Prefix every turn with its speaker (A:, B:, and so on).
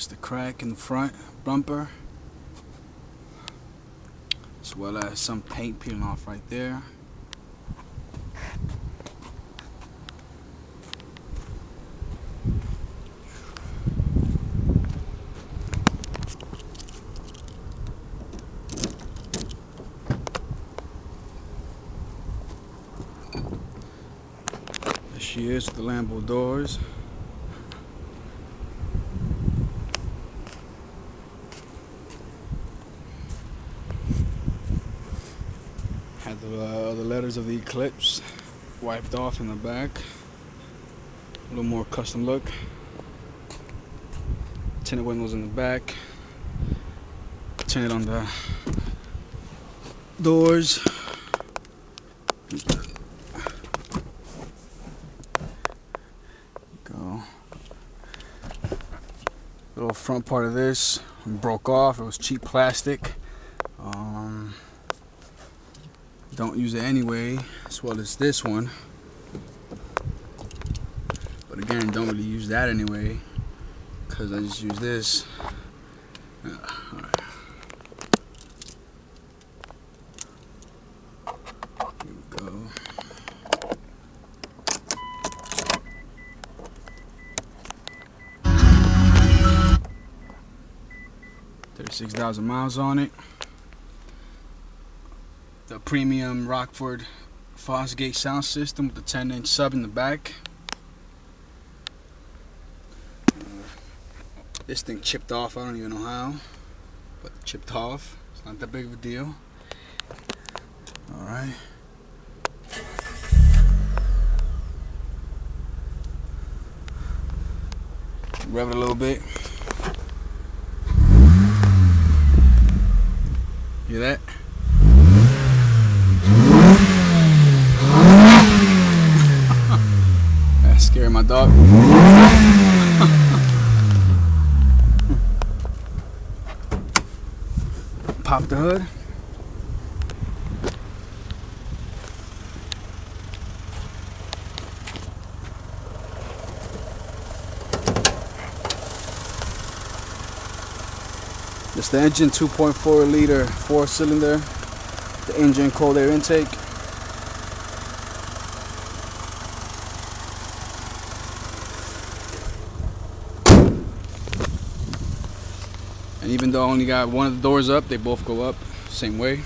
A: That's the crack in the front bumper, as well as some paint peeling off right there. There she is with the Lambo doors. Had the letters of the Eclipse wiped off in the back. A little more custom look. Tinted windows in the back. Tinted on the doors. Go. Little front part of this broke off. It was cheap plastic. Don't use it anyway, as well as this one. But again, don't really use that anyway, because I just use this. Alright. Here we go. $36,000 miles on it. The premium Rockford Fosgate sound system with the 10-inch sub in the back. This thing chipped off, I don't even know how, but it chipped off. It's not that big of a deal. Alright. Rev it a little bit. Hear that? That's scaring my dog. Pop the hood. It's the Injen 2.4 liter 4-cylinder, the Injen cold air intake. And even though I only got one of the doors up, they both go up same way.